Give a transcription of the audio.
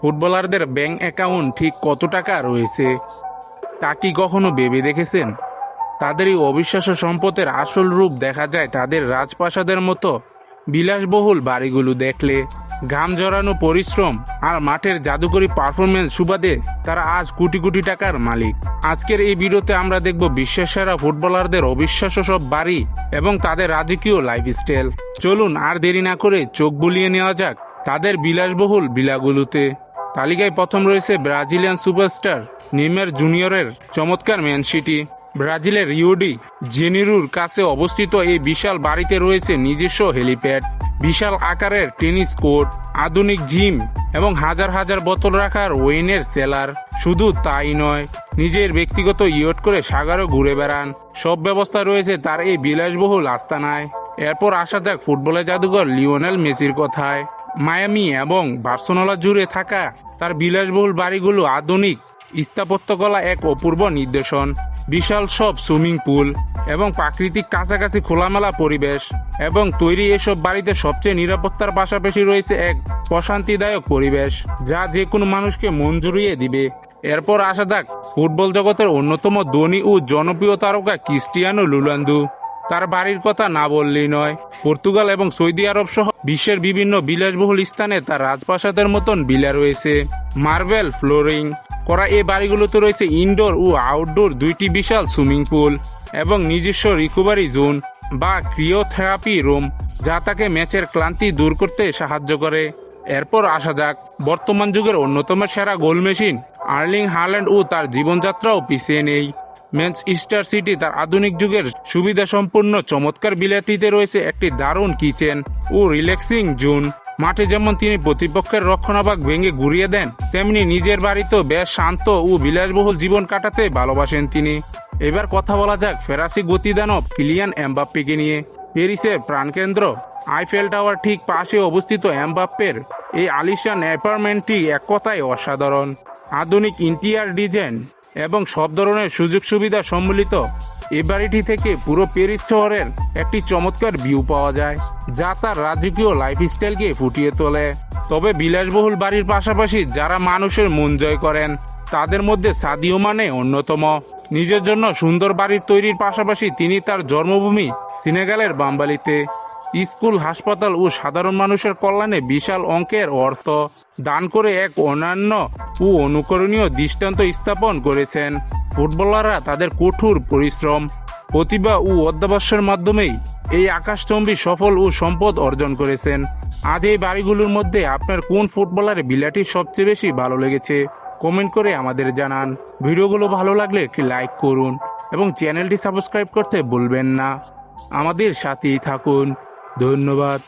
ফুটবলারদের bank account ঠিক কত টাকা রয়েছে তা কি কখনো ভেবে দেখেছেন? তাদের এই অবিশ্বাস্য সম্পদের আসল রূপ দেখা যায় তাদের রাজপ্রাসাদের মতো বিলাসবহুল বাড়িগুলো দেখলে। ঘাম জড়ানো পরিশ্রম আর মাঠের জাদুকরী পারফরমেন্স সুবাদে তারা আজ কোটি কোটি টাকার মালিক। আজকের এই ভিডিওতে আমরা দেখব বিশ্বের সেরা ফুটবলারদের অবিশ্বাস্য সব বাড়ি এবং তাদের রাজকীয় লাইফস্টাইল। চলুন আর দেরি না করে চোখ বুলিয়ে নেওয়া যাক তাদের বিলাসবহুল বিলাগুলোতে। তালিকায় প্রথম রয়েছে ব্রাজিলিয়ান সুপারস্টার নেইমার জুনিয়রের চমৎকার ম্যান সিটি। ব্রাজিলের রিও ডি জেনেরোর কাছে অবস্থিত এই বিশাল বাড়িতে রয়েছে নিজস্ব হেলিপ্যাড, বিশাল আকারের টেনিস কোর্ট, আধুনিক জিম এবং হাজার হাজার বোতল রাখার ওয়াইনের সেলার। শুধু তাই নয়, নিজের ব্যক্তিগত ইয়ট করে সাগরও ঘুরে বেড়ান। সব ব্যবস্থা রয়েছে তার এই বিলাসবহুল আস্তানায়। এরপর আসা যাক ফুটবলের জাদুঘর লিওনেল মেসির কথায়। মায়ামি এবং বার্সেলোনা জুড়ে থাকা তার বিলাসবহুল বাড়িগুলো আধুনিক স্থাপত্যকলা এক অপূর্ব নিদর্শন। বিশাল সব সুইমিং পুল এবং প্রাকৃতিক কাছাকাছি খোলামেলা পরিবেশ এবং তৈরি এসব বাড়িতে সবচেয়ে নিরাপত্তার পাশাপাশি রয়েছে এক প্রশান্তিদায়ক পরিবেশ যা যে কোনো মানুষকে মন জুড়িয়ে দিবে। এরপর আসা যাক ফুটবল জগতের অন্যতম ধনী ও জনপ্রিয় তারকা ক্রিস্টিয়ানো রোনালদো। তার বাড়ির কথা না বললেই নয়। পর্তুগাল এবং সৌদি আরব সহ বিশ্বের বিভিন্ন বিলাসবহুল স্থানে তার রাজপ্রাসাদের মতন ভিলা রয়েছে। মার্বেল ফ্লোরিং করা এই বাড়িগুলোতে রয়েছে ইনডোর ও আউটডোর দুইটি বিশাল সুইমিং পুল এবং নিজস্ব রিকভারি জোন বা ক্রিওথেরাপি রুম যা তাকে ম্যাচের ক্লান্তি দূর করতে সাহায্য করে। এরপর আসা যাক বর্তমান যুগের অন্যতম সেরা গোল মেশিন আর্লিং হাল্যান্ড ও তার জীবনযাত্রাও পিছিয়ে নেই। ম্যানচেস্টার সিটি তার আধুনিক যুগের সুবিধা সম্পন্ন চমৎকার বিলাটিতে রয়েছে একটি দারুণ কিচেন ও রিল্যাক্সিং জোন। মাঠে যেমন তিনি প্রতিপক্ষের রক্ষণাভাগ ভেঙে ঘুরিয়ে দেন, তেমনি নিজের বাড়িতেও বেশ শান্ত ও বিলাসবহুল জীবন কাটাতে ভালোবাসেন তিনি। এবার কথা বলা যাক ফরাসি গতিদানব কিলিয়ান এমবাপ্পেকে নিয়ে। প্যারিসের প্রাণকেন্দ্র আইফেল টাওয়ার ঠিক পাশে অবস্থিত এমবাপ্পের এই আলিশান অ্যাপার্টমেন্টটি এক কথায় অসাধারণ। আধুনিক ইন্টেরিয়র ডিজাইন এবং সব ধরনের সুযোগ সুবিধা সম্মিলিত এই বাড়িটি থেকে পুরো প্যারিস শহরের একটি চমৎকার ভিউ পাওয়া যায় যা তার রাজকীয় লাইফস্টাইলকে ফুটিয়ে তোলে। তবে বিলাসবহুল বাড়ির পাশাপাশি যারা মানুষের মন জয় করেন তাদের মধ্যে সাদিও মানে অন্যতম। নিজের জন্য সুন্দর বাড়ির তৈরির পাশাপাশি তিনি তার জন্মভূমি সেনেগালের বাম্বালিতে স্কুল, হাসপাতাল ও সাধারণ মানুষের কল্যাণে বিশাল অঙ্কের অর্থ দান করে এক অনন্য ও অনুকরণীয় দৃষ্টান্ত স্থাপন করেছেন। ফুটবলাররা তাদের কঠোর পরিশ্রম, প্রতিভা ও অধ্যবসায়ের মাধ্যমেই এই আকাশচম্বী সফল ও সম্পদ অর্জন করেছেন। আজ এই বাড়িগুলোর মধ্যে আপনার কোন ফুটবলারের ভিলাটি সবচেয়ে বেশি ভালো লেগেছে কমেন্ট করে আমাদের জানান। ভিডিওগুলো ভালো লাগলে একটি লাইক করুন এবং চ্যানেলটি সাবস্ক্রাইব করতে ভুলবেন না। আমাদের সাথেই থাকুন। ধন্যবাদ।